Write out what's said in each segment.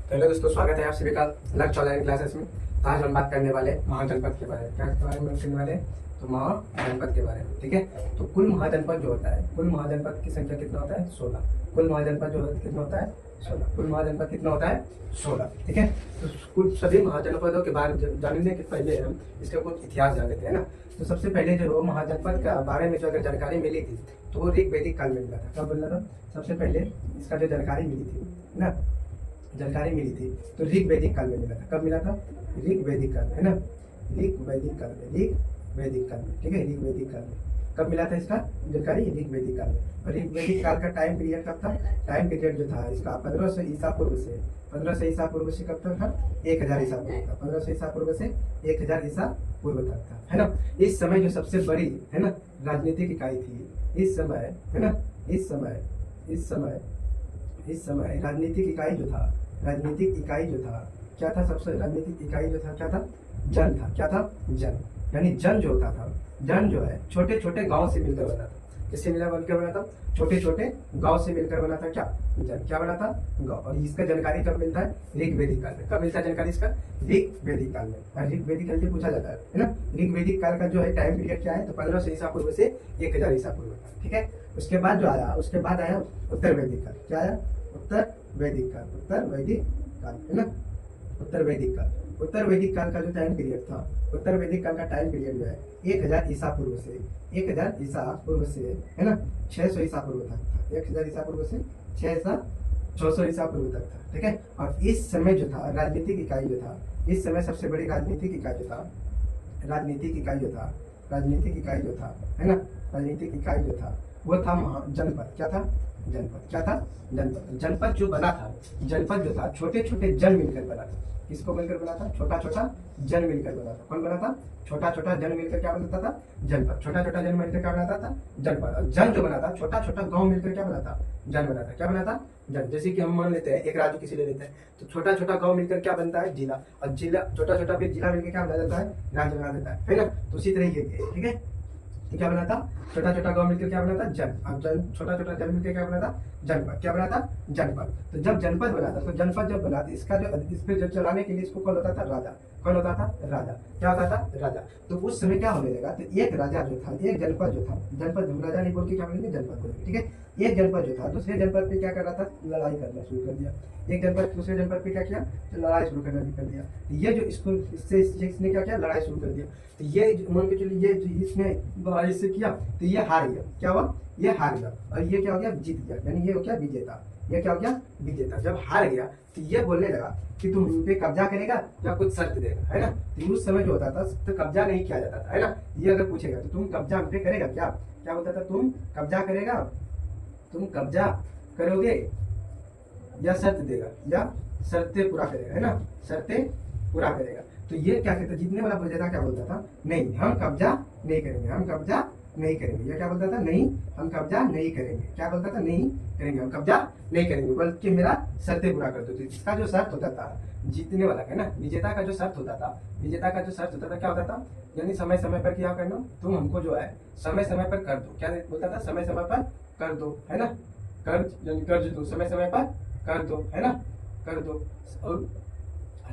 तो हेलो दोस्तों, स्वागत है आप सभी का लर्च ऑनलाइन क्लासेस में। तो आज हम बात करने वाले महाजनपद के बारे में। क्या के बारे में करने वाले हैं? तो महाजनपद के बारे में। ठीक है, तो कुल महाजनपद जो होता है, कुल महाजनपद की संख्या कितना होता है? 16। कुल महाजनपद जो कितना होता है? 16। कुल महाजनपद कितना होता है? 16। ठीक है, तो कुल सभी महाजनपदों के बारे में जानने के पहले हम इसका कुछ इतिहास जान लेते हैं ना। तो सबसे पहले जो महाजनपद का बारे में जो अगर जानकारी मिली थी तो वो ऋग वैदिक काल में मिला था। कब मिला था? सबसे पहले इसका जो जानकारी मिली थी ना, जानकारी मिली थी तो ऋग वैदिक काल में मिला था। कब मिला था? ऋग वैदिक काल में, है ना। ऋग वैदिक काल में, ऋग वैदिक काल में। ठीक है, ऋग वैदिक काल में कब मिला था इसका जानकारी? ऋग वैदिक काल में। और ऋग वैदिक काल का टाइम पीरियड कब था? टाइम पीरियड जो था इसका 1500 ईसा पूर्व से, 1500 ईसा पूर्व से कब तक था? 1000 ईसा पूर्व था। 1500 ईसा पूर्व से 1000 ईसा पूर्व तक था, है ना। इस समय जो सबसे बड़ी, है ना, राजनीतिक इकाई थी इस समय, है ना, इस समय राजनीतिक इकाई जो था, राजनीतिक इकाई जो था क्या था? सबसे राजनीतिक इकाई जो था क्या था? जन था। क्या था? जन। यानी जन जो होता था, जन जो है छोटे छोटे गांव से मिलकर बना था। किससे मिला बनकर बना था? छोटे छोटे गांव से मिलकर बना था। क्या जन? क्या बना था? गांव। और इसका जानकारी कब मिलता है? ऋग वैदिक काल में। कब मिलता है जानकारी इसका? ऋग वैदिक काल में। और ऋग वैदिक काल से पूछा जाता है ना। ऋग वैदिक काल का जो है टाइम पीरियड क्या है? तो 1500 ईसा पूर्व से 1000 ईसा पूर्व का। ठीक है, उसके बाद जो आया, उसके बाद आया उत्तर वैदिक काल। क्या आया? उत्तर वैदिक काल। उत्तर वैदिक काल, है ना। उत्तर वैदिक काल, उत्तर वैदिक काल का जो टाइम पीरियड था, उत्तर वैदिक काल का टाइम पीरियड जो है 1000 ईसा पूर्व से, 1000 ईसा पूर्व से, है ना, 600 ईसा पूर्व तक था। 1000 ईसा पूर्व से 600 ईसा पूर्व तक था। ठीक है, और इस समय जो था राजनीतिक इकाई जो था, इस समय सबसे बड़ी राजनीतिक इकाई जो था, राजनीतिक इकाई जो था, राजनीतिक इकाई जो था, है ना, राजनीतिक इकाई जो था वो था जनपद। क्या था? जनपद। क्या था? जनपद। जनपद जो बना था, जनपद जो था छोटे छोटे जन मिलकर बना था। किसको मिलकर बना था? छोटा छोटा जन मिलकर बना था। कौन बना था? छोटा छोटा जन मिलकर क्या बनाता था? जनपद। छोटा छोटा जन मिलकर क्या बनाता था? जनपद। और जन जो बना था, छोटा छोटा गांव मिलकर क्या बना था? जन बना था। क्या बना था? जन। जैसे कि हम मान लेते हैं एक राज्य किसी ले लेते हैं तो छोटा छोटा गांव मिलकर क्या बनता है? जिला। और जिला, छोटा छोटा फिर जिला मिलकर क्या बना जाता है? राज्य बना देता है ना। तो उसी तरह ये, ठीक है, क्या बना था? छोटा छोटा गांव मिलकर क्या बना था? जन। अब जन, छोटा छोटा जन मिलकर क्या बना था? जनपद। क्या बना था? जनपद। तो जब जनपद बना था, तो जनपद जब बना था, इसका जो, इस पे जो चलाने के लिए इसको कौन होता था? राजा। कौन होता था? राजा। क्या होता था? राजा। तो उस समय क्या होने लगा? तो एक राजा जो था, एक जनपद जो था, जनपद हम राजा नहीं बोल के क्या बोलेंगे? जनपद बोलेंगे। ठीक है, एक जनपद जो था दूसरे जनपद पे क्या कर रहा था? लड़ाई करना शुरू कर दिया। एक जनपद दूसरे जनपद पे क्या किया? तो लड़ाई शुरू करना कर दिया। ये जो इसको, इसने क्या किया? लड़ाई शुरू कर दिया। तो ये मान के चलिए, ये इसने लड़ाई से किया तो ये हार गया। क्या हुआ? ये हार गया। और ये क्या हो गया? जीत गया। यानी ये हो गया विजेता। ये क्या हो गया? विजेता। जब हार गया तो ये बोलने लगा कि तुम इन पे कब्जा करेगा या कुछ शर्त देगा, है ना। तो उस समय जो होता था तो कब्जा नहीं किया जाता था, है ना। ये अगर पूछेगा तो तुम कब्जा हम पे करेगा क्या? क्या बोलता था? तुम कब्जा करेगा, तुम कब्जा करोगे या शर्त देगा, या शर्तें पूरा करेगा, है ना, शर्तें पूरा करेगा। तो ये क्या कहता? जीतने वाला विजेता क्या बोलता था? नहीं, हम कब्जा नहीं करेंगे, हम कब्जा नहीं करेंगे। ये क्या बोलता था? नहीं, हम कब्जा नहीं करेंगे। क्या बोलता था? नहीं करेंगे, हम कब्जा नहीं करेंगे, बल्कि मेरा शर्तें पूरा कर दो। तो इसका जो शर्त होता था जीतने वाला, है ना, विजेता का जो शर्त होता था, विजेता का जो शर्त होता था क्या होता था? यानी समय समय पर क्या करना? तुम हमको जो है समय समय पर कर दो। क्या बोलता था? समय समय पर कर दो, है ना, कर्ज यानी कर्ज दो, समय समय पर कर दो, है ना, कर दो। और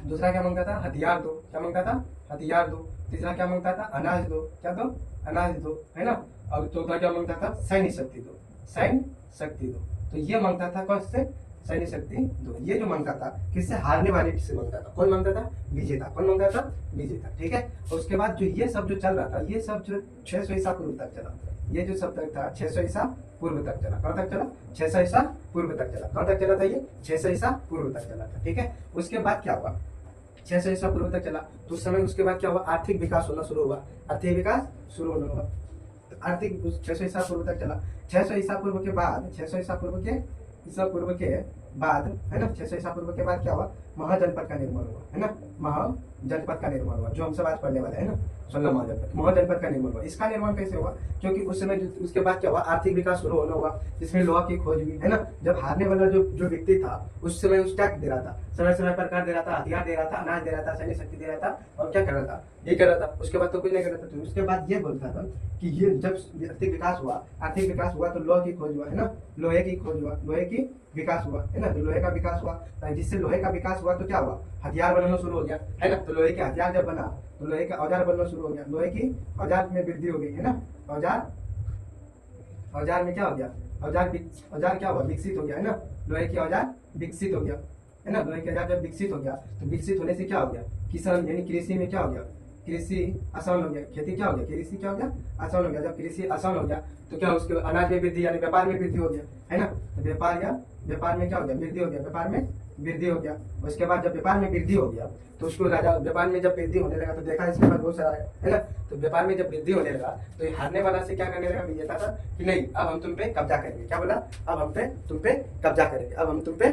दूसरा क्या मांगता था? हथियार दो। क्या मांगता था? हथियार दो। तीसरा क्या मांगता था? अनाज दो। क्या दो? अनाज दो, है ना। और चौथा क्या मांगता था? सैन्य शक्ति दो। सैन्य शक्ति दो। तो ये मांगता था कौन से? सैन्य शक्ति दो। ये जो मांगता था किससे? हारने वाले से मांगता था। कौन मांगता था? विजेता। कौन मांगता था? विजेता। ठीक है, और उसके बाद जो ये सब जो चल रहा था, ये सब जो 600 ईसा पूर्व तक चला, ये जो सब तक था 600 ईसा पूर्व तक चला। कब तक चला? 600 ईसा पूर्व तक चला। कब तक चला था? ये 600 ईसा पूर्व तक चला था। ठीक है, उसके बाद क्या हुआ? 600 ईसा पूर्व तक चला तो उस समय, उसके बाद क्या हुआ? आर्थिक विकास होना शुरू हुआ। आर्थिक विकास शुरू होना हुआ। आर्थिक 600 ईसा पूर्व तक चला। 600 ईसा पूर्व के बाद, 600 ईसा पूर्व के बाद, है ना, 600 ईसा पूर्व के बाद क्या हुआ? महाजनपद का निर्माण हुआ, है ना, महाजनपद का निर्माण हुआ, जो हम सब आज पढ़ने वाले हैं ना, 16 महाजनपद। महाजनपद का निर्माण हुआ। इसका निर्माण कैसे हुआ? क्योंकि उस समय उसके बाद क्या हुआ? आर्थिक विकास शुरू होना हुआ, जिसमें लोहा की खोज हुई, है ना। जब हारने वाला जो व्यक्ति था उस समय उस टैक्स दे रहा था, समय समय पर कर दे रहा था, हथियार दे रहा था, अनाज दे रहा था, सैन्य शक्ति दे रहा था, और क्या कर रहा था? ये कर रहा था। उसके बाद तो कुछ नहीं कर रहा था। तो उसके बाद ये बोलता था कि ये जब आर्थिक विकास हुआ, आर्थिक विकास हुआ तो लोहे की खोज हुआ, है ना, लोहे की खोज हुआ, लोहे की विकास हुआ, है ना, तो लोहे का विकास हुआ, तो जिससे लोहे का विकास हुआ तो क्या हुआ, हथियार बनना शुरू हो गया, है ना, तो लोहे के हथियार जब बना तो लोहे का औजार बनना शुरू हो गया, लोहे की औजार में वृद्धि हो गई, है ना, औजार औजार में क्या हो गया, औजार क्या हुआ, विकसित हो गया, है ना, लोहे की औजार विकसित हो गया, है ना, लोहे के औजार जब विकसित हो गया तो विकसित होने से क्या हो गया, किसान यानी कृषि में क्या हो गया, कृषि आसान हो गया, खेती क्या हो गया, कृषि क्या हो गया, आसान हो गया, जब कृषि आसान हो गया तो क्या उसके अनाज में वृद्धि यानी व्यापार में वृद्धि हो गया, है ना, तो व्यापार में क्या हो गया, वृद्धि हो गया, व्यापार में वृद्धि हो गया। उसके बाद जब व्यापार में वृद्धि हो गया तो उसको राजा, व्यापार में जब वृद्धि होने लगा तो देखा इसके बाद बहुत सारा है ना, तो व्यापार में जब वृद्धि होने लगा तो ये हारने वाला से क्या करने लगा, विजेता था कि नहीं अब हम तुम पे कब्जा करेंगे, क्या बोला, अब हम तुम पे कब्जा करेंगे, अब हम तुम पे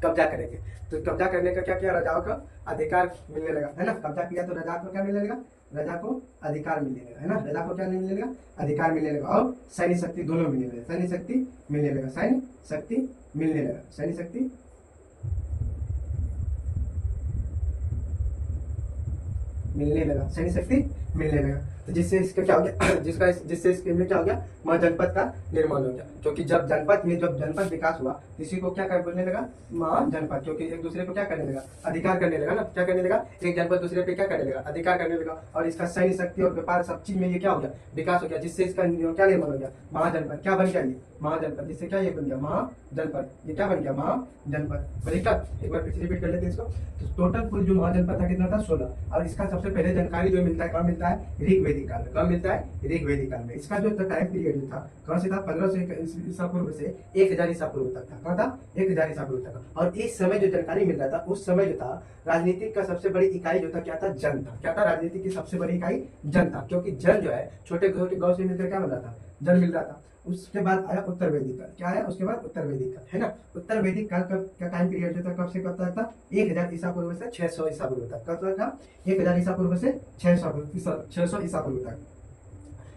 कब्जा करेंगे। तो कब्जा करने का क्या किया, राजाओं का अधिकार मिलने लगा, है ना, कब्जा किया तो राजा को क्या मिलने लगा, राजा को अधिकार मिलने लगा, है ना, राजा को क्या मिलने लगा, अधिकार मिलने लगा, और सैन्य शक्ति दोनों मिलने लगा, सैन्य शक्ति मिलने लगा, सैन्य शक्ति मिलने लगा, सैन्य शक्ति मिलने लगा, सैन्य शक्ति मिलने लगा। तो जिससे इसका क्या हो गया जिससे इसके क्या हो गया, महाजनपद का निर्माण हो गया, क्योंकि जब जनपद विकास हुआ तो इसी को क्या बोलने लगा, महाजनपद, क्योंकि एक दूसरे को क्या करने लगा, अधिकार करने लगा ना, क्या करने लगा, एक जनपद दूसरे पे क्या करने लगा, अधिकार करने लगा, और इसका सैन्य शक्ति और व्यापार सब चीज में ये क्या हो गया, विकास हो गया, जिससे इसका क्या निर्माण हो गया, महाजनपद, क्या बन गया ये महाजनपद, जिससे क्या ये बन गया महाजनपद, ये क्या बन गया महाजनपद। एक बार फिर रिपीट कर लेते हैं इसको। तो टोटल कुल जो महाजनपद था कितना था, 16, और इसका सबसे पहले जानकारी जो मिलता है कहाँ मिलता है, ऋग्वेदिक काल में, कहाँ मिलता है, ऋग्वेदिक काल में। इसका जो टाइम पीरियड जो था कहाँ से था, 1500 ईसा पूर्व से 1000 ईसा पूर्व तक था, कहाँ था, 1000 ईसा पूर्व तक। और इस समय जो जानकारी मिल रहा था, उस समय जो था राजनीतिक का सबसे बड़ी इकाई जो था क्या था, जन था, क्या था, राजनीति की सबसे बड़ी इकाई जन था, क्योंकि जन जो है छोटे गाँव से मिलकर क्या बन रहा था, जन मिल रहा था। उसके बाद आया उत्तर वैदिक काल, क्या आया उसके बाद, उत्तर वैदिक काल, है ना। उत्तर वैदिक काल का टाइम पीरियड जो था कब से कब तक था, 1000 ईसा पूर्व से 600 ईसा पूर्व तक, कब तक था, 1000 ईसा पूर्व से 600 ईसा पूर्व तक।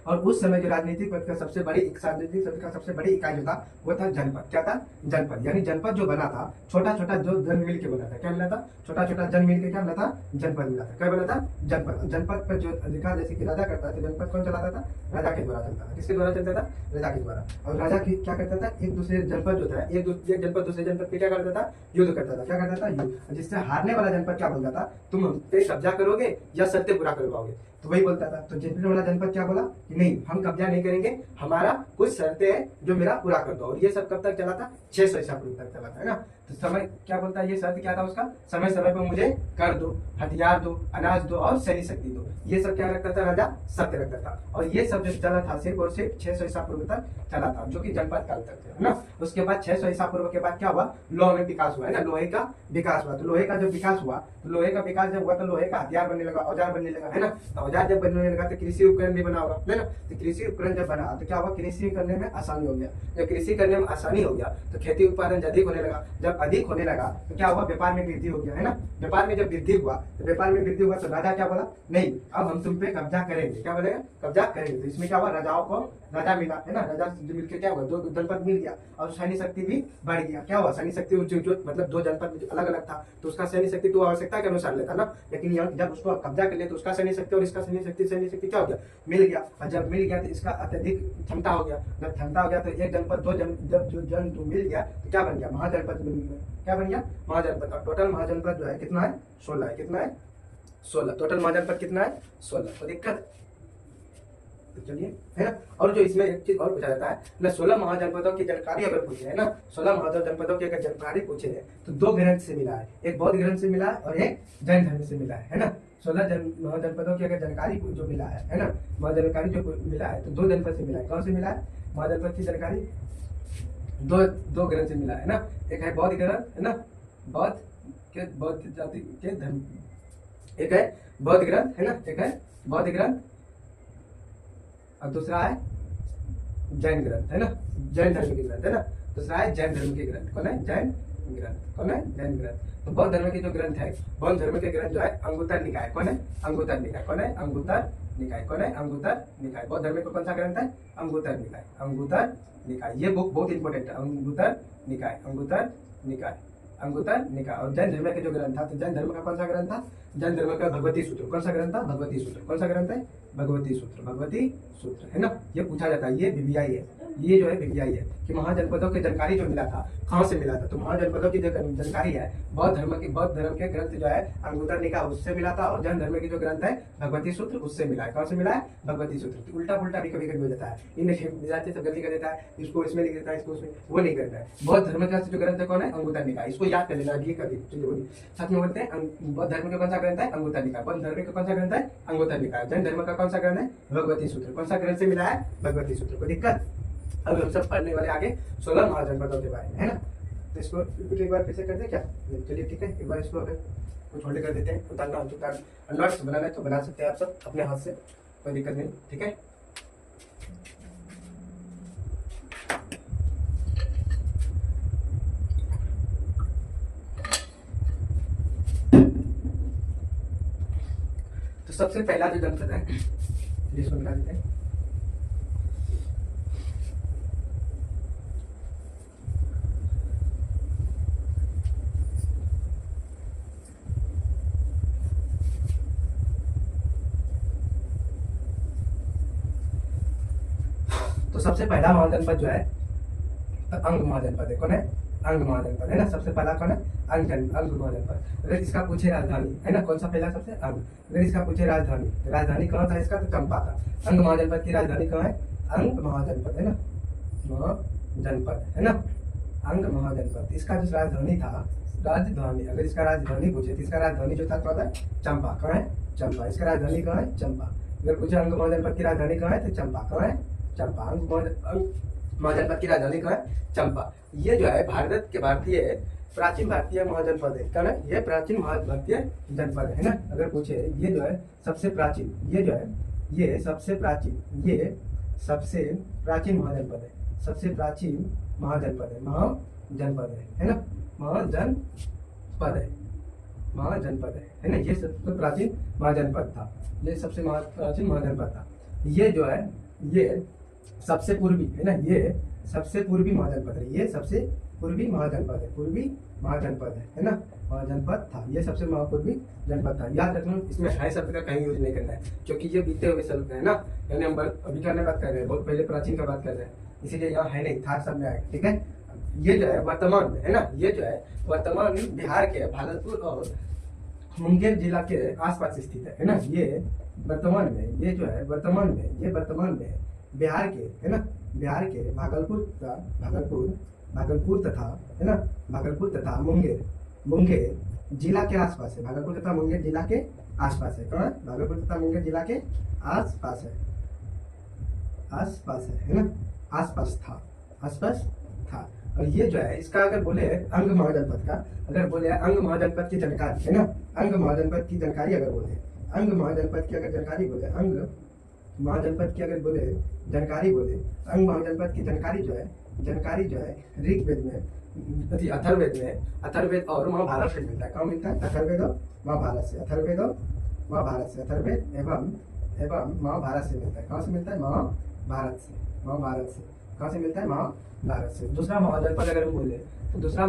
और उस समय जो राजनीतिक पद का सबसे बड़ी इकाई जो था वो था जनपद, क्या था, जनपद, यानी जनपद जो बना था छोटा छोटा जो जन मिल के बना था, क्या बना था, छोटा छोटा जन मिल के क्या बना था, जनपद बना था, क्या बना था, जनपद। जनपद पर जो अधिकार जैसे कि राजा करता था, जनपद कौन चलाता था, राजा के द्वारा चलता था, किसके द्वारा चलता था, राजा के द्वारा। और राजा क्या करता था, एक दूसरे जनपद जो था, एक जनपद दूसरे जनपद पे क्या करता था, युद्ध करता था, क्या करता था, युद्ध, जिससे हारने वाला जनपद क्या बोलता था, तुम हम पे कब्जा करोगे या सत्य पूरा कर पाओगे, तो वही बोलता था। तो जीतने वाला जनपद क्या बोला कि नहीं हम कब्जा नहीं करेंगे, हमारा कुछ शर्तें हैं जो मेरा पूरा कर दो। और ये सब कब तक चला था, 600 ईसा पूर्व तक चला था, है ना। तो समय क्या बोलता है, ये शर्त क्या था उसका, समय समय पर मुझे कर दो, हथियार दो, अनाज दो और सैन्य शक्ति दो, ये सब क्या रखता था, राजा सत्य रखता था। और ये सब जो चला था सिर्फ और सिर्फ 600 ईसा पूर्व तक चला था, जो कि जनपद काल तक था, है ना। उसके बाद 600 ईसा पूर्व के बाद क्या हुआ, लोहे में विकास हुआ, है ना, लोहे का विकास हुआ। तो लोहे का जब विकास हुआ तो लोहे का विकास जब हुआ तो लोहे का हथियार बनने लगा, औजार बनने लगा, है ना। तो औजार जब बनने लगा तो कृषि उपकरण भी बना होगा, है ना। तो कृषि उपकरण जब बना तो क्या हुआ, कृषि करने में आसानी हो गया। जब कृषि करने में आसानी हो गया तो खेती उत्पादन अधिक होने लगा। जब अधिक होने लगा तो क्या हुआ, व्यापार में वृद्धि हो गया, है ना। व्यापार में जब वृद्धि हुआ तो राजा क्या बोला, नहीं अब हम तुम पे कब्जा करेंगे, क्या बोलेगा, कब्जा करेंगे। तो इसमें क्या हुआ, राजाओं को राजा मिला, है ना, राजा मिलकर क्या हुआ, 2 जनपद मिल गया और सैन्य शक्ति भी बढ़ गया। क्या हुआ, सैन्य शक्ति जो मतलब 2 जनपद अलग अलग था तो उसका सैन्य शक्ति तो आवश्यकता के अनुसार लेता ना, लेकिन यहाँ जब उसको कब्जा कर लिया तो उसका सैन्य शक्ति और इसका सैन्य शक्ति क्या हो गया, मिल गया। और जब मिल गया तो इसका अत्यधिक क्षमता हो गया। जब क्षमता हो गया तो एक जनपद जब जो जन तो मिल गया तो क्या बन गया, महाजनपद बन गया। क्या बन गया, महाजनपद। और टोटल महाजनपद जो है कितना है, 16 है, कितना है, 16। टोटल महाजनपद कितना है, 16। तो दिक्कत चलिए, है ना। और जो इसमें एक चीज और पूछा जाता है ना, 16 महाजनपदों की जानकारी अगर पूछे है ना, 16 महाजनपदों की अगर जानकारी पूछे है तो 2 ग्रंथ से मिला है, एक बौद्ध ग्रंथ से मिला है और एक जैन धर्म से मिला है ना। 16 महाजनपदों की अगर जानकारी जो मिला है ना, महाजनकारी जो मिला है तो 2 जनपद से मिला है। कौन से मिला है, महाजनपद की जानकारी दो ग्रंथ से मिला है ना। एक है बौद्ध ग्रंथ, है ना, बौद्ध जाति के धर्म, एक है बौद्ध ग्रंथ, है ना, एक है बौद्ध ग्रंथ और दूसरा है जैन ग्रंथ, है ना, जैन धर्म के ग्रंथ, है ना। दूसरा है जैन धर्म के ग्रंथ, कौन है, जैन ग्रंथ, कौन है, जैन ग्रंथ। तो बौद्ध धर्म के जो ग्रंथ है, बौद्ध धर्म के ग्रंथ जो है अंगुत्तर निकाय, कौन है, अंगुत्तर निकाय, कौन है, अंगुत्तर निकाय, कौन है, अंगुत्तर निकाय। बौद्ध धर्म का कौन सा ग्रंथ है, अंगुत्तर निकाय, अंगुत्तर निकाय। ये बुक बहुत इंपॉर्टेंट है, अंगुत्तर निकाय, अंगुत्तर निकाय, अंगुत्तर निकाय। और जैन धर्म के जो ग्रंथ था, तो जैन धर्म का कौन सा ग्रंथ था, जैन धर्म का भगवती सूत्र। कौन सा ग्रंथ था, भगवती सूत्र। कौन सा ग्रंथ है, भगवती सूत्र, भगवती सूत्र, है ना। ये पूछा जाता है, ये बीबीआई है, ये जो है विज्ञाई है कि महाजनपदों की जानकारी जो मिला था कहाँ से मिला था, तो महाजनपदों की जो जानकारी है बौद्ध धर्म के ग्रंथ जो है अंगुत्तर निकाय उससे मिला था, और जैन धर्म के जो ग्रंथ है भगवती सूत्र उससे मिला है। कहाँ से मिला है? भगवती सूत्र। उल्टा पुल्टा भी कभी कभी हो जाता है, इन जाति से गलती कर देता है, इसको इसमें लिख देता है, इसको उसमें, वो नहीं करता है। बौद्ध धर्म का जो ग्रंथ है कौन है? अंगुत्तर निकाय। इसको याद कर लेना, ये कभी साथ में बोलते हैं बौद्ध धर्म का कौन सा ग्रंथ है? अंगुत्तर निकाय। बौद्ध धर्म का कौन सा ग्रंथ है? अंगुत्तर निकाय। जैन धर्म का कौन सा ग्रंथ है? भगवती सूत्र। कौन सा ग्रंथ से मिला है? भगवती सूत्र। कोई दिक्कत? अब हम सब पढ़ने वाले आगे 16 महाजनपदों के बारे में, है ना। तो इसको एक बार फिर से कर दे क्या? चलिए ठीक है, एक बार इसको अगर कुछ होल्ड कर देते हैं, उतारना नोट्स बनाना है तो बना सकते हैं आप सब अपने हाथ से, कोई दिक्कत नहीं, ठीक है। तो सबसे पहला जो जनपद है जिसको बता देते हैं, तो सबसे पहला महाजनपद जो है अंग महाजनपद है। कौन है? अंग महाजनपद, है ना। सबसे पहला कौन है? अंग महाजनपद। अगर इसका पूछे राजधानी, है ना, कौन सा पहला? सबसे अंग। अगर इसका पूछे राजधानी, तो राजधानी कहाँ था इसका? तो चंपा था। अंग महाजनपद की राजधानी कहाँ है? अंग महाजनपद, है ना, महाजनपद, है ना, अंग महाजनपद। इसका जो राजधानी था, राजधानी, अगर इसका राजधानी पूछे तो इसका राजधानी जो था कौन था? चंपा। कहाँ है? चंपा। इसका राजधानी कहाँ है? चंपा। अगर पूछे अंग महाजनपद की राजधानी कहाँ है? तो चंपा। कहाँ है? चंपा। अंग महाजनपद की राजधानी कहाँ है? चंपा। ये जो है प्राचीन भारतीय महाजनपद है। क्या है? ये प्राचीन भारतीय जनपद है ना। अगर पूछे ये जो है सबसे प्राचीन, ये जो है ये सबसे प्राचीन महाजनपद है। सबसे प्राचीन महाजनपद है, महाजनपद है ना, महाजनपद है ना। ये सबसे प्राचीन महाजनपद था, ये सबसे प्राचीन महाजनपद था। ये जो है ये सबसे पूर्वी, है ना, ये सबसे पूर्वी महाजनपद है। ये सबसे पूर्वी महाजनपद है, पूर्वी महाजनपद है ना, महाजनपद था। ये सबसे पूर्वी जनपद था। याद रखना, इसमें है शब्द का कहीं यूज नहीं करना है, क्योंकि ये बीते हुए शब्द है ना, यानी हम अभी करने बात कर रहे हैं, बहुत पहले प्राचीन का बात कर रहे हैं, इसीलिए यहाँ है नहीं, था सब में आएगा, ठीक है। ये जो है वर्तमान में, है ना, ये जो है वर्तमान बिहार के भागलपुर और मुंगेर जिला के आसपास स्थित है ना। ये वर्तमान में, ये जो है वर्तमान में बिहार के, है ना, बिहार के भागलपुर तथा, है ना, भागलपुर तथा मुंगेर जिला के आसपास है। भागलपुर तथा मुंगेर जिला के आसपास है। कहाँ? भागलपुर तथा मुंगेर जिला के आसपास है ना, आसपास था। और ये जो है इसका अगर बोले अंग महाजनपद का, अगर बोले अंग महाजनपद की जानकारी, है ना, अंग महाजनपद की जानकारी अगर बोले, अंग महाजनपद की अगर जानकारी बोले, अंग महाजनपद की अगर बोले जानकारी बोले, अंग महाजनपद की जानकारी जो है ऋग्वेद में, अथर्ववेद और महाभारत से मिलता है। कहाँ मिलता है? अथर्ववेद और महाभारत से, अथर्ववेद एवं महाभारत से मिलता है। कहाँ से मिलता है? महाभारत से। कहाँ से मिलता है? महाभारत से। दूसरा महाजनपद अगर हम बोले तो दूसरा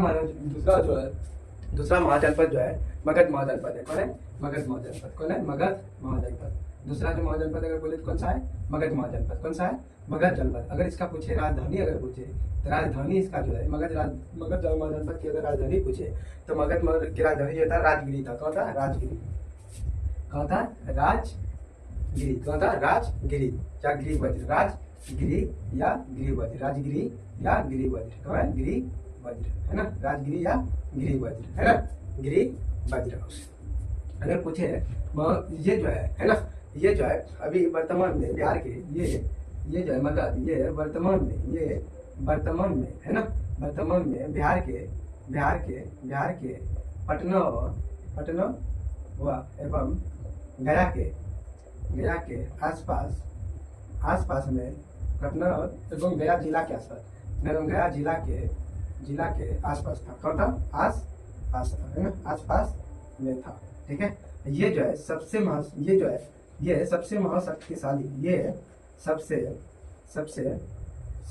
महाजनपद जो है मगध महाजनपद है। कौन है? मगध महाजनपद। कौन है? मगध महाजनपद। दूसरा जो महाजनपद अगर बोले तो कौन सा है? मगध महाजनपद। कौन सा है? मगध जनपद। अगर इसका पूछे राजधानी, अगर पूछे तो राजधानी इसका जो है मगध महाजनपद की अगर राजधानी पूछे तो मगध की राजधानी जो था राजगिरी था। कौन था? राजगिरी। कौन था? राजगिरी। कौन था? राजगिरी या गिरिवज्र, राजगिरी या गिरिवज्र, राजगिरी या गिरिवज्र। कौन है? गिरिवज्र, है ना, राजगिरी या गिरिवज्र, है ना, गिरिवज्र। अगर पूछे ये जो है ना, ये जो है अभी वर्तमान में बिहार के ये जो है मगध, ये वर्तमान में, है ना, वर्तमान में बिहार के पटना एवं गया के आसपास में, पटना एवं गया जिला के आसपास, गया जिला के आसपास था। कौन था? आसपास था, है ना, आसपास में था, ठीक है। ये जो है सबसे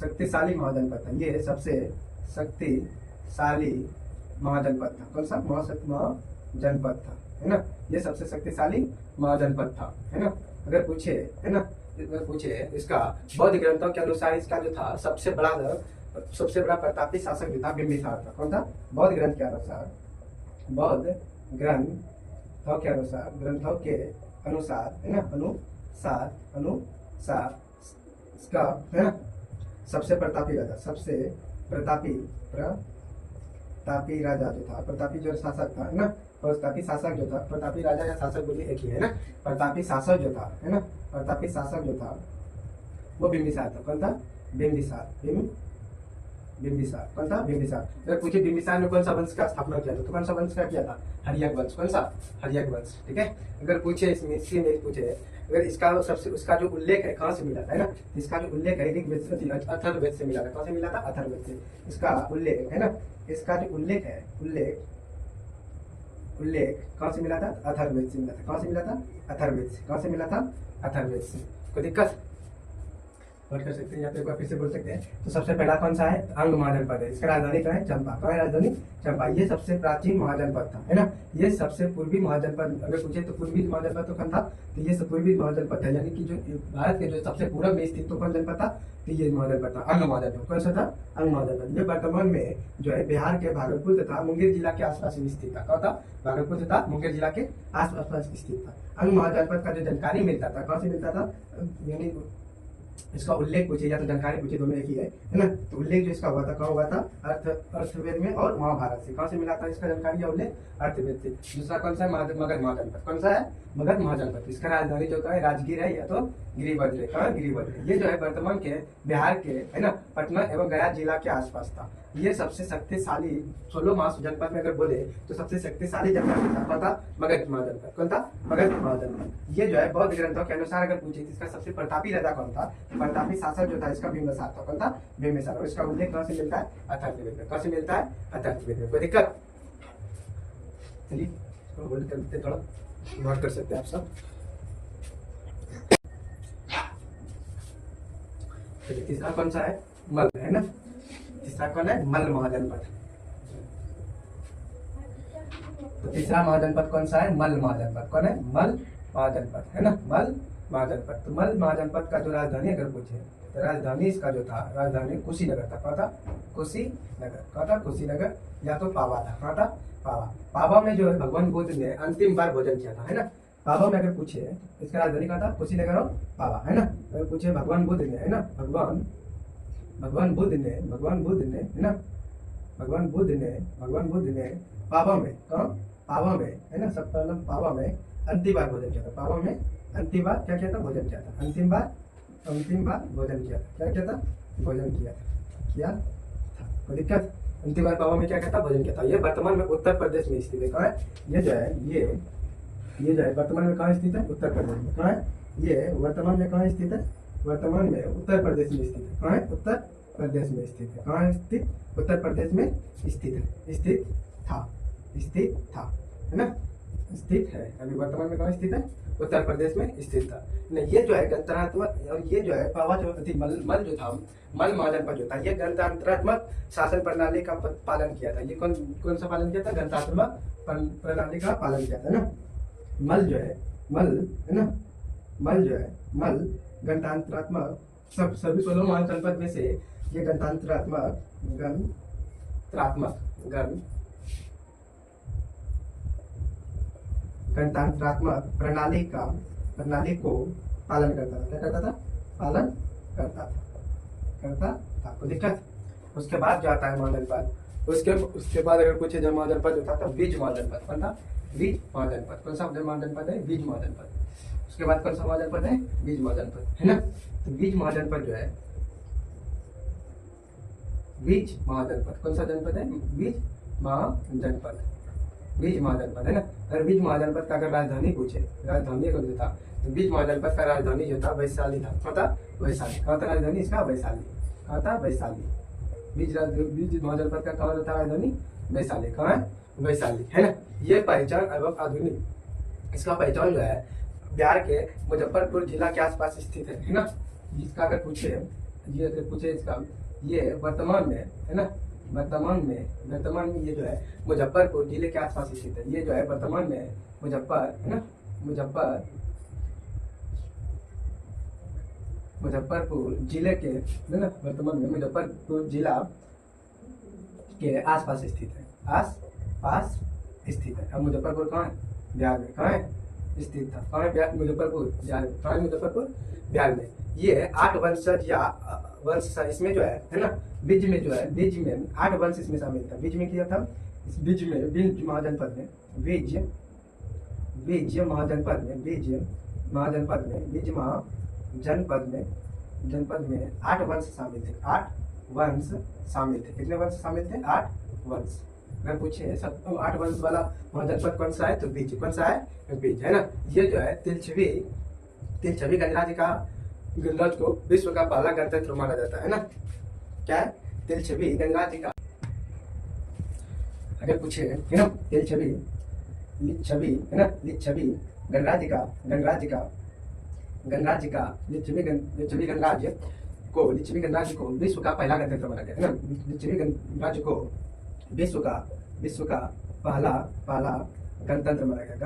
शक्तिशाली महाजनपद था। ये सबसे शक्तिशाली महाजनपद था। कौन सा? महाजनपद था, है ना, ये सबसे शक्तिशाली महाजनपद था, है ना। अगर पूछे, है ना, अगर पूछे इसका बौद्ध ग्रंथों के अनुसार इसका जो था सबसे बड़ा प्रतापी शासक जो था बिंबिसार था। कौन था? बौद्ध ग्रंथ के अनुसार, बौद्ध ग्रंथों के अनुसार है ना, अनुसार इसका है ना सबसे प्रतापी राजा जो था, प्रतापी जो शासक था है ना, प्रतापी शासक जो था, प्रतापी राजा या शासक बोलिए एक ही है ना, प्रतापी शासक जो था है ना, प्रतापी शासक जो था वो बिंबिसार था। कौन था? बिंबिसार। कौन था? बिंबिसार। अगर पूछे बिंबिसार ने कौन सा वंश का स्थापना किया था, तो कौन सा वंश का किया था? हर्यक वंश। कौन सा? हर्यक वंश। ठीक है। अगर पूछे इसमें हिस्ट्री में पूछे अगर इसका सबसे उसका जो उल्लेख है कहाँ से मिला था है ना, इसका जो उल्लेख है अथर्ववेद से मिला था। कहाँ से मिला था? अथर्ववेद से। इसका उल्लेख है ना, इसका जो उल्लेख है उल्लेख कहाँ से मिला था? अथर्ववेद से मिला था। कहाँ से मिला था? अथर्ववेद से। कहाँ से मिला था? अथर्ववेद से। कोई दिक्कत? नोट कर सकते हैं या फिर से बोल सकते हैं। तो सबसे पहला कौन सा है? अंग महाजनपद है। इसका राजधानी कहाँ है? चंपा। कहाँ है राजधानी? चंपा। ये सबसे प्राचीन महाजनपद था है ना, ये सबसे पूर्वी महाजनपद। अगर पूछे तो पूर्वी महाजनपद तो कौन था? तो ये पूर्वी महाजनपद है, यानी कि जो भारत के जो सबसे पूर्व में स्थित तो कौन जनपद था? तो ये महाजनपद था, अंग महाजनपद। कौन सा था? अंग महाजनपद। ये वर्तमान में जो है बिहार के भागलपुर तथा मुंगेर जिला के आसपास स्थित था। कहाँ था? भागलपुर तथा मुंगेर जिला के आसपास स्थित था। अंग महाजनपद का जो जानकारी मिलता था कहाँ से मिलता था? यानी इसका उल्लेख पूछे या तो जानकारी पूछे, दोनों एक ही है ना। तो उल्लेख जो इसका हुआ था कहाँ हुआ था? अर्थवेद में और महाभारत से। कहाँ से मिला था इसका जानकारी या उल्लेख? अर्थवेद से। दूसरा कौन सा है? मगध महाजनपद। कौन सा है? मगध महाजनपद। इसका राजधानी जो है राजगीर है या तो गिरिवज्र। कहाँ? गिरिवज्र। ये जो है वर्तमान के बिहार के है ना पटना एवं गया जिला के आसपास था। ये सबसे शक्तिशाली 16 मास जनपद में अगर बोले तो सबसे शक्तिशाली जनपद था। कौन था? मगध महाजनपद। कौन था? मगध महाजनपद। ये जो है बौद्ध ग्रंथों के अनुसार अगर पूछे इसका सबसे प्रतापी राजा कौन था? प्रतापी शासक जो था इसका बिंबिसार था। कौन था? बिंबिसार। और इसका उल्लेख कहाँ से मिलता है? अथर्ववेद में। कहाँ से मिलता है? अथर्ववेद में। कोई दिक्कत? चलिए होल्ड कर देते, थोड़ा नोट कर सकते हैं आप सब। तीसरा कौन सा है? मल है ना, तीसरा कौन है? मल महाजनपद। तो तीसरा महाजनपद कौन सा है? मल महाजनपद। कौन है? मल महाजनपद है ना, मल महाजनपद। तो मल महाजनपद का जो राजधानी अगर पूछे तो राजधानी इसका जो था राजधानी कुशीनगर था। कहाँ था? कुशीनगर। कहाँ था? कुशीनगर या तो पावा था। कहाँ था? पावा। पावा में जो है भगवान बुद्ध ने अंतिम बार भोजन किया था है ना। पावा में अगर पूछे इसका राजधानी कहाँ था? कुशीनगर और पावा है ना। अगर पूछे भगवान बुद्ध ने है ना, भगवान बुद्ध ने है ना, भगवान बुद्ध ने पावा में, कहाँ? पावा में है ना, सब पहले पावा में अंतिम बार भोजन किया था। पावा में अंतिम बार क्या किया था? भोजन किया था। अंतिम बार भोजन किया था। क्या किया था? भोजन किया था। कोई दिक्कत? अंतिम बार पावा में क्या किया था? भोजन किया था। ये वर्तमान में उत्तर प्रदेश में स्थित है। कहाँ है? ये जो है वर्तमान में कहाँ स्थित है? उत्तर प्रदेश में। कहाँ है? ये वर्तमान में कहाँ स्थित है? वर्तमान में उत्तर प्रदेश में स्थित है। कहाँ है? उत्तर प्रदेश में स्थित है। कहाँ स्थित? उत्तर प्रदेश में स्थित है। स्थित था है ना, स्थित है। अभी वर्तमान में कहाँ स्थित है? उत्तर प्रदेश में स्थित था। नहीं, ये जो है गणतंत्रात्मक और ये जो है पावा जो मल जो था, मल महाजनपद जो था, ये गणतंत्रात्मक शासन प्रणाली का पालन किया था। ये कौन सा पालन किया था? गणतंत्रात्मक प्रणाली का पालन किया था ना। मल जो है मल गणतंत्रात्मक सभी 16 महाजनपद में से ये गणतंत्रात्मक प्रणाली को पालन करता था। क्या करता था? पालन करता था। कोई दिक्कत? उसके बाद जो आता है महाजनपद, उसके बाद अगर पूछे जब महाजनपद जो था बीज महाजनपद। कौन था? बीज महाजनपद। कौन सा महाजनपद है? बीज महाजनपद। उसके बाद कौन सा महाजनपद है? बीज महाजनपद है ना। तो बीज महाजनपद जो है बीज महाजनपद। कौन सा जनपद है? बीज महाजनपद है ना। अगर बीज महाजनपद का अगर राजधानी पूछे, राजधानी अगर जो था तो बीज महाजनपद का राजधानी जो था वैशाली था। कहाँ था? वैशाली। कहाँ था राजधानी इसका? वैशाली। कहाँ था? वैशाली। बीज महाजनपद का कहाँ था राजधानी? वैशाली। कहाँ है? वैशाली है ना। ये पहचान एवं आधुनिक इसका पहचान जो है बिहार के मुजफ्फरपुर जिला के आसपास स्थित है ना। इसका अगर पूछे इसका ये वर्तमान में है ना, वर्तमान में ये जो है मुजफ्फरपुर जिले के आसपास स्थित है। ये जो है वर्तमान में मुजफ्फरपुर जिले के है ना, वर्तमान में मुजफ्फरपुर जिला के आसपास स्थित है, आस पास स्थित है। अब मुजफ्फरपुर कहाँ है? बिहार में। कहाँ है स्थित था? कहाँ है? मुजफ्फरपुर बिहार में। कहाँ है? मुजफ्फरपुर बिहार में। ये 8 वंशज या वंश इसमें जो है ना, बीज में जो है, बीज में 8 वंश इसमें शामिल था। बीज में किया था, इस बीज में बीज महाजनपद में, बीज महाजनपद में, बीज महाजनपद में, बीज महाजनपद में, जनपद में 8 वंश शामिल थे। 8 वंश शामिल थे। कितने वंश शामिल थे? 8 वंश। अगर पूछे सब 8 वंश वाला महाजनपद कौन सा है, तो बीज। कौन सा है? बीज, है ना। ये जो है तिलछवी गणराज्य का, गणराज्य को विश्व का पहला गणतंत्र माना जाता है ना। क्या है? तिलछवी गणराज्य का। अगर पूछे है ना, लिच्छवी है ना, लिच्छवी गणराज्य का लिच्छवी गणराज्य को विश्व का पहला गणतंत्र माना गया है ना। लिच्छवी गणराज्य को विश्व का पहला गणतंत्र माना गया है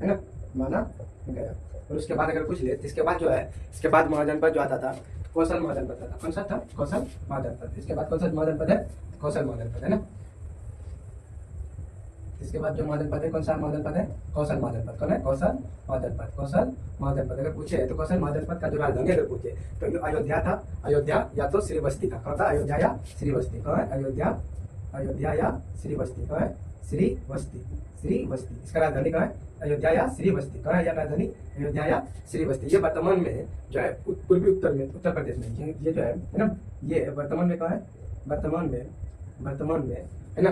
ना, माना गया। और उसके बाद अगर पूछ ले, इसके बाद जो है, इसके बाद महाजनपद जो आता था, कौशल महाजनपद था। कौन सा था? कौशल महाजनपद। इसके बाद कौन सा महाजनपद है? कौशल महाजनपद, है ना। इसके बाद जो महाजनपद है, कौन सा महाजनपद है? कौशल महाजनपद। कौन है? कौशल महाजनपद। कौशल महाजनपद अगर पूछे तो कौशल महाजनपद का जो राजधानी अगर पूछे तो ये अयोध्या था, अयोध्या या तो श्रीवस्ती था। कौन था? अयोध्या या श्रीवस्ती। कौन है? अयोध्या या श्रीवस्ती। कौन है? श्रीवस्ती। इसका राजधानी कहाँ है? अयोध्या या श्रीवस्ती। कहाँ है यह राजधानी? अयोध्या या श्रीवस्ती। ये वर्तमान में जो है पूर्वी उत्तर प्रदेश में, ये जो है ना, ये वर्तमान में कहाँ है? वर्तमान में है ना,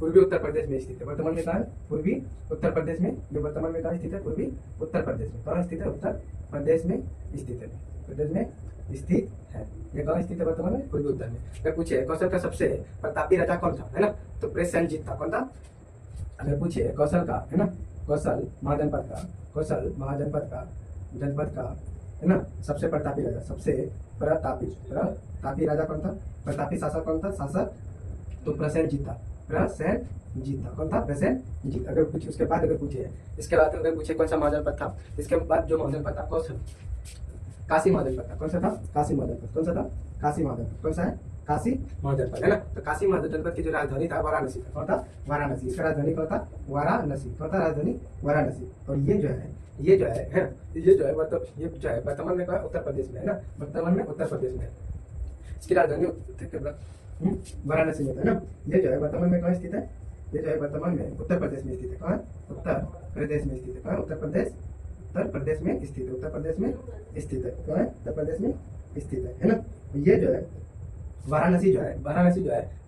पूर्वी उत्तर प्रदेश में स्थित है। वर्तमान में कहाँ है? पूर्वी उत्तर प्रदेश में। ये वर्तमान में कहाँ स्थित है? पूर्वी उत्तर प्रदेश में। कहाँ स्थित है? उत्तर प्रदेश में स्थित है। प्रदेश में स्थित है। ये कहाँ स्थित है? वर्तमान में पूर्वी उत्तर में। अगर पूछे कौशल का सबसे प्रतापी राजा कौन था, है ना, तो प्रसेनजीत था। कौन था? अगर पूछे कौशल का, है ना, कौशल महाजनपद का है ना, सबसे प्रतापी राजा, सबसे प्रतापी राजा कौन था? प्रतापी शासक कौन था? शासक तो प्रसेनजीत था। कौन था? प्रसेनजीत। अगर पूछे उसके बाद, अगर पूछे इसके बाद, अगर पूछे कौन सा महाजनपद था, इसके बाद जो महाजनपद था कौशल काशी महाजनपद था। कौन सा था? काशी महाजनपद। कौन सा था? काशी महाजनपद। कौन सा है? काशी महाजनपद, है ना। तो काशी महाजनपद की जो राजधानी था वाराणसी था। कौन था? वाराणसी। इसका राजधानी कौन था? वाराणसी। कौन था? राजधानी वाराणसी। और ये जो है वर्तमान में उत्तर प्रदेश में, है ना, वर्तमान में उत्तर प्रदेश में। इसकी राजधानी वाराणसी में, है ना। ये जो है वर्तमान में कहाँ स्थित है? ये जो है वर्तमान में उत्तर प्रदेश में स्थित है। कहाँ? उत्तर प्रदेश में स्थित है। कहाँ? उत्तर प्रदेश में स्थित है। उत्तर प्रदेश में स्थित है। कहाँ है? उत्तर प्रदेश में स्थित है ना। ये जो है वाराणसी जो है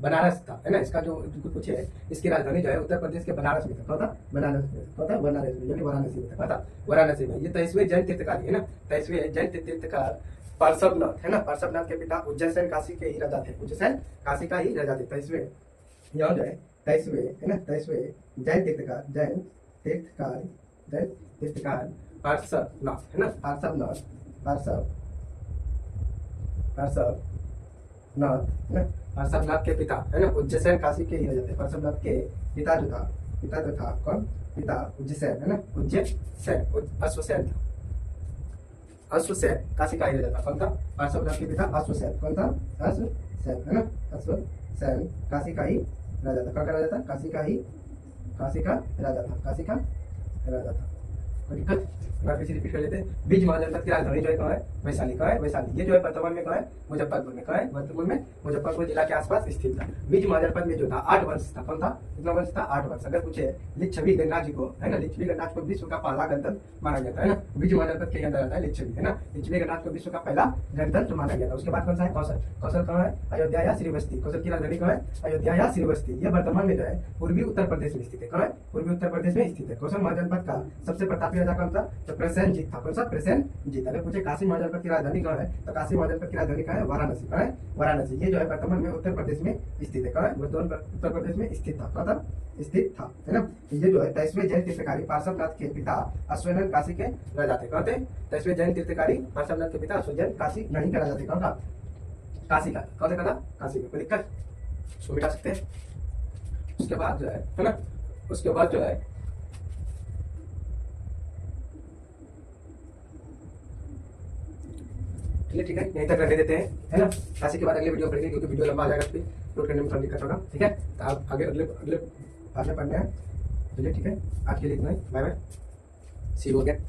बनारस था, है ना। इसका जो पूछे है, इसकी राजधानी जो है उत्तर प्रदेश के बनारस में था। कौन था? बनारस में। कौन था? बनारस में, यानी वाराणसी में था। कौन था? वाराणसी में। ये 23वें जैन तीर्थकारी, है ना, 23वें जैन तीर्थकार पार्श्वनाथ, है ना। पार्श्वनाथ के पिता उज्जैन काशी के ही राजा थे। उज्जैन काशी का ही राजा थे। 23वें यहाँ जो है 23वें, है ना, 23वें जैन तीर्थकार पार्श्वनाथ, है ना, पार्श्वनाथ के पिता, है ना, उज्जैन काशी के ही राजा थे। पार्श्वनाथ के पिता जो था कौन? पिता उज्जैन, है ना, अश्वसेन काशी का ही राजा था। कौन था? पार्श्वनाथ के पिता अश्वसेन। कौन था? अश्वसेन, है ना, अश्वसेन काशी का ही राजा था। कहाँ का राजा था? काशी का राजा था। दिक्कत रिपीट कर लेते हैं। बीज महाजनपद की राजधानी जो है कहाँ है? वैशाली। कहाँ है? वैशाली। ये जो है वर्तमान में कहाँ है? मुजफ्फरपुर में। कहाँ है? वर्तमान में मुजफ्फरपुर जिला के आसपास स्थित था। बीज महाजनपद में जो था 8 वंश था। कौन था? कितना वंश था? 8 वंश। अगर पूछे लिच्छवी गणराज्य को, है ना, लिच्छवी गणराज्य को विश्व का पहला गणतंत्र माना गया था, है ना। बीज महाजनपद के अंदर आता है लिच्छवी, है ना। लिच्छवी गणराज्य को विश्व का पहला गणतंत्र माना गया था। उसके बाद कौन सा है? कौशल कहाँ है? अयोध्या या श्रीवस्ती। कौशल की राजधानी कहाँ है? अयोध्या या श्रीवस्ती। ये वर्तमान में जो है पूर्वी उत्तर प्रदेश में स्थित है। कहाँ है? पूर्वी उत्तर प्रदेश में स्थित है। कौशल महाजनपद का सबसे प्रतापी राजा कौन था? तो प्रसेनजीत था। कौन सा? प्रसेनजीत। अगर पूछे काशी महाजनपद की राजधानी कहाँ है, तो काशी महाजनपद की राजधानी कहाँ है? वाराणसी। कहाँ है? वाराणसी। ये जो है वर्तमान में उत्तर प्रदेश में स्थित है। कहाँ है? उत्तर प्रदेश में स्थित था। कहाँ था? स्थित था, है ना। ये जो है 23वें जैन तीर्थकारी पार्श्वनाथ के पिता अश्वसेन काशी के राजा थे। कहाँ थे? 23वें जैन तीर्थकारी पार्श्वनाथ के पिता अश्वसेन काशी नहीं के राजा थे। कहाँ था? काशी का। कौन सा था? काशी का। कोई दिक्कत? उसको मिटा सकते हैं। उसके बाद जो है ना, उसके बाद जो है चलिए ठीक है, यहीं तक रहने देते हैं, है ना। क्लासिक के बाद अगले वीडियो पढ़ेंगे, क्योंकि वीडियो लंबा आ जाएगा, फिर अपलोड करने में थोड़ा दिक्कत होगा, ठीक है। तो आप आगे अगले अगले बाद में पढ़ने हैं। चलिए ठीक है, आज के लिए इतना ही, bye bye, see you again.